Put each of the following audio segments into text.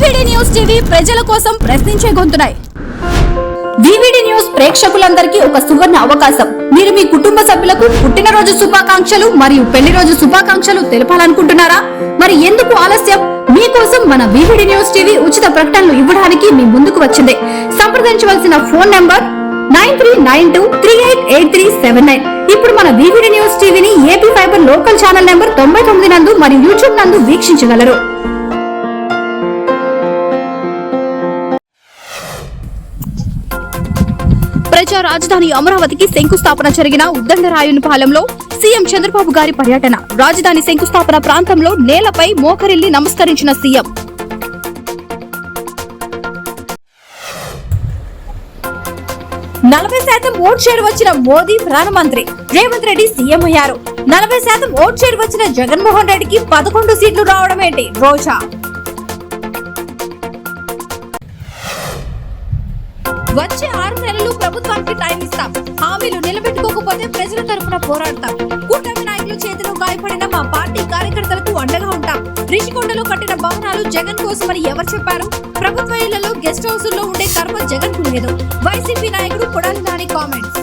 VVD news TV ప్రజల కోసం ప్రశ్నించే గొంతునాయి. వివిడి న్యూస్ ప్రేక్షకులందరికీ ఒక సువర్ణ అవకాశం. మీరు మీ కుటుంబ సభ్యులకు పుట్టినరోజు శుభాకాంక్షలు మరియు పెళ్లి రోజు శుభాకాంక్షలు తెలపాలనుకుంటున్నారా? మరి ఎందుకు ఆలస్యం? మీకోసం మన వివిడి న్యూస్ టీవీ ఉచిత ప్రకటనలు ఇవ్వడానికి మీ ముందుకు వచ్చింది. సంప్రదించవలసిన ఫోన్ నంబర్ 9392388379. ఇప్పుడు మన వివిడి న్యూస్ టీవీని AP fibre local channel number 99 నందు మరియు యూట్యూబ్ నందు వీక్షించగలరు. ప్రజా రాజధాని అమరావతికి శంకుస్థాపన జరిగిన ఉద్దండరాయునిపాలెంలో సీఎం చంద్రబాబు గారి పర్యటన. రాజధాని శంకుస్థాపన ప్రాంతంలో నేలపై మోకరిల్లి నమస్కరించిన సీఎం. నలభై శాతం ఓట్ షేర్ వచ్చిన మోదీ ప్రధానమంత్రి, రేవంత్ రెడ్డి సీఎం అయ్యారు. 40% ఓట్ షేర్ వచ్చిన జగన్మోహన్ రెడ్డికి 11 సీట్లు రావడం ఏంటి? రోజా వచ్చే 6 నెలలు ప్రభుత్వానికి టైం ఇస్తాం, హామీలు నిలబెట్టుకోకపోతే ప్రజల తరఫున పోరాడతాం. కూటమి నాయకుల చేతిలో గాయపడిన మా పార్టీ కార్యకర్తలకు అండగా ఉంటాం. రిషికొండలో కట్టిన భవనాలు జగన్ కోసమని ఎవరు చెప్పారు? ప్రభుత్వ ఇళ్లలో గెస్ట్ హౌస్ లో ఉండే కర్మ జగన్ కు లేదు. వైసీపీ నాయకుడు కొడాలి నాని కామెంట్స్.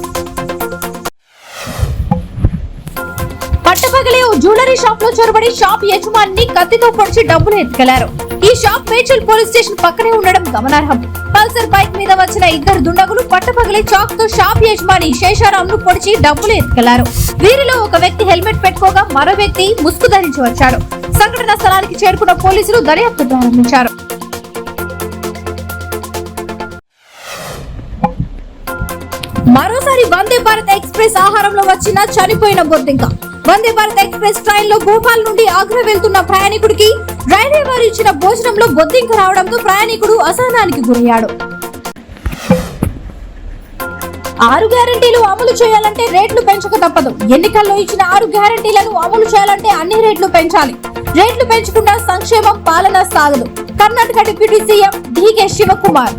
పట్టపగలే ఓ జ్యువెలరీ షాప్ లో చొరబడి షాప్ యజమాని కత్తితో పొడిచి డబ్బులు ఎత్తుకెళ్లారు. ఈ షాప్ మేడ్చల్ పోలీస్ స్టేషన్ పక్కనే ఉండడం గమనార్హం. పల్సర్ బైక్ మీద వచ్చిన 2 దుండగులు పట్టపగలే చాక్ తో షాప్ యజమాని శేషారాం ను పొడిచి డబ్బులు ఎత్తుకెళ్లారు. వీరిలో ఒక వ్యక్తి హెల్మెట్ పెట్టుకోగా మరో వ్యక్తి ముసుగు ధరించి వచ్చాడు. సంఘటన స్థలానికి చేరుకున్న పోలీసులు దర్యాప్తు ప్రారంభించారు. మరోసారి వందే భారత్ ఎక్స్ప్రెస్ ఆహారంలో వచ్చిన చనిపోయిన బొద్దింక. వందే భారత్ ఎక్స్ప్రెస్ ట్రైన్ లో భోపాల్ నుండి ఆగ్రా వెళ్తున్న ప్రయాణికుడికి రైల్వే వారు ఇచ్చిన భోజనంలో బొద్దింక రావడంతో ప్రయాణికుడు అసహనానికి గురయ్యాడు. 6 గ్యారెంటీలు అమలు చేయాలంటే రేట్లు పెంచక తప్పదు. ఎన్నికల్లో ఇచ్చిన 6 గ్యారెంటీలను అమలు చేయాలంటే అన్ని రేట్లు పెంచాలి. రేట్లు పెంచకుండా సంక్షేమం పాలన సాగదు. Karnataka deputy CM DK Shivakumar.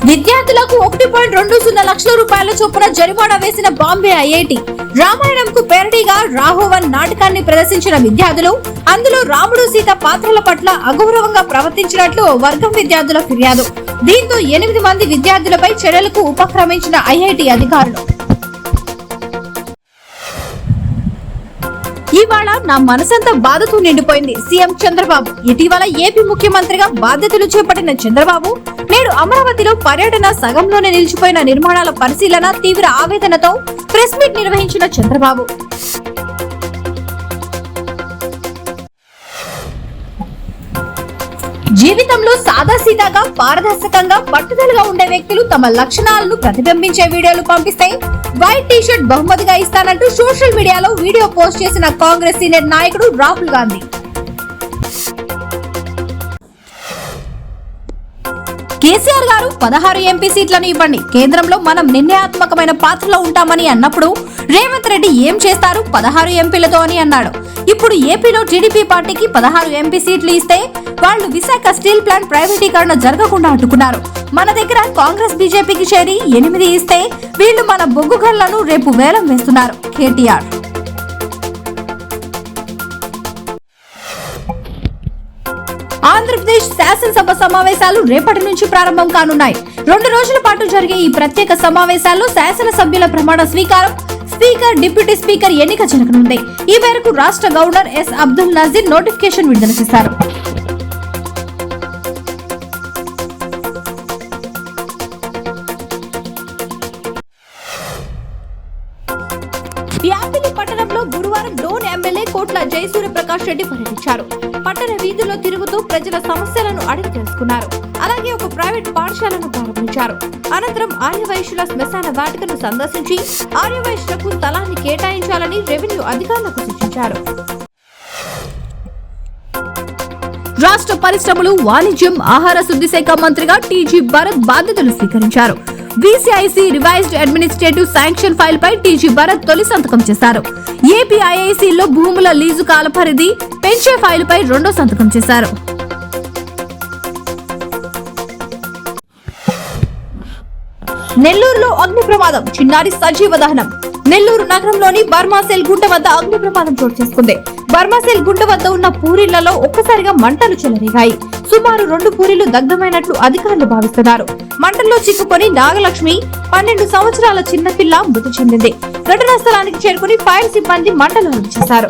విద్యార్థులకు 1.20 లక్షల రూపాయల చొప్పున జరిమానా వేసిన బాంబే ఐఐటి. రామాయణంకు పేరడీగా రాఘవన్ నాటకాన్ని ప్రదర్శించిన విద్యార్థులు అందులో రాముడు సీత పాత్రల పట్ల అగౌరవంగా ప్రవర్తించినట్లు వర్గం విద్యార్థుల ఫిర్యాదు. దీంతో 8 మంది విద్యార్థులపై చర్యలకు ఉపక్రమించిన ఐఐటి అధికారులు. ఇవాళ నా మనసంతా బాధతో నిండిపోయింది. సీఎం చంద్రబాబు. ఇటీవల ఏపీ ముఖ్యమంత్రిగా బాధ్యతలు చేపట్టిన చంద్రబాబు నేడు అమరావతిలో పర్యటన సగంలోనే నిలిచిపోయిన నిర్మాణాల పరిశీలన తీవ్ర ఆవేదనతో ప్రెస్ మీట్ నిర్వహించిన చంద్రబాబు. జీవితంలో సాదాసీదాగా పారదర్శకంగా పట్టుదలగా ఉండే వ్యక్తులు తమ లక్షణాలను ప్రతిబింబించే వీడియోలు పంపిస్తే వైట్ టీషర్ట్ బహుమతిగా ఇస్తానంటూ సోషల్ మీడియాలో వీడియో పోస్ట్ చేసిన కాంగ్రెస్ సీనియర్ నాయకుడు రాహుల్ గాంధీ. కేసీఆర్ గారు 16 ఎంపీ సీట్లను ఇవ్వండి, కేంద్రంలో మనం నిర్ణయాత్మకమైన పాత్రలో ఉంటామని అన్నప్పుడు రేవంత్ రెడ్డి ఏం చేస్తారు 16 ఎంపీలతో అని అన్నాడు. ఇప్పుడు ఏపీలో టీడీపీ పార్టీకి 16 ఎంపీ సీట్లు ఇస్తే వాళ్ళు విశాఖ స్టీల్ ప్లాంట్ ప్రైవేటీకరణ జరగకుండా అడ్డుకున్నారు. మన దగ్గర కాంగ్రెస్ బీజేపీకి చేరి 8 ఇస్తే వీళ్ళు మన బొగ్గు గన్లను రేపు వేలం వేస్తున్నారు. కేటీఆర్. ఆంధ్రప్రదేశ్ శాసనసభ సమావేశాలు రేపటి నుంచి ప్రారంభం కానున్నాయి. 2 రోజుల పాటు జరిగే ఈ ప్రత్యేక సమావేశాల్లో శాసనసభ్యుల ప్రమాణ స్వీకారం, స్పీకర్, డిప్యూటీ స్పీకర్ ఎన్నిక జరగనుంది. ఈ మేరకు రాష్ట్ర governor S Abdul Nazeer notification విడుదల చేశారు. యాపిలి పట్టణంలో గురువారం డోన్ ఎమ్మెల్యే కోట్ల జయసూర్యప్రకాష్ రెడ్డి పర్యటించారు. పట్టణ వీధుల్లో తిరుగుతూ ప్రజల సమస్యలను అడిగి తెలుసుకున్నారు. అలాగే ఒక ప్రైవేట్ పాఠశాలను ప్రారంభించారు. అనంతరం ఆర్యవైశ్యుల శ్మశాన వాటికను సందర్శించి ఆర్యవైశ్యులకు స్థలాన్ని కేటాయించాలని రెవెన్యూ అధికారులకు సూచించారు. రాష్ట్ర పరిశ్రమలు, వాణిజ్యం, ఆహార శుద్ధి శాఖ మంత్రిగా టీజీ భరత్ బాధ్యతలు స్వీకరించారు. బీసీఐసీ రివైజ్డ్ అడ్మినిస్ట్రేటివ్ శాంక్షన్ ఫైల్ పై టీజీ భరత్ తొలి సంతకం చేశారు. ఏపీఐఐసీలో భూముల లీజు కాలపరిధి పెంచే ఫైల్ పై 2వ సంతకం చేశారు. నెల్లూరులో అగ్ని ప్రమాదం, చిన్నారి సజీవ దహనం. నెల్లూరు నగరంలోని బర్మాసెల్ గుంట వద్ద అగ్ని ప్రమాదం చోటు చేసుకుంది. బర్మాసేల్ గుంట వద్ద ఉన్న పూరిళ్లలో ఒక్కసారిగా మంటలు చెలరేగాయి. సుమారు 2 పూరీలు దగ్ధమైనట్లు అధికారులు భావిస్తున్నారు. మంటల్లో చిక్కుకొని నాగలక్ష్మి 12 సంవత్సరాల చిన్నపిల్ల మృతి చెందింది. ఘటనా స్థలానికి చేరుకుని ఫైర్ సిబ్బంది మంటలు ఆర్పేశారు.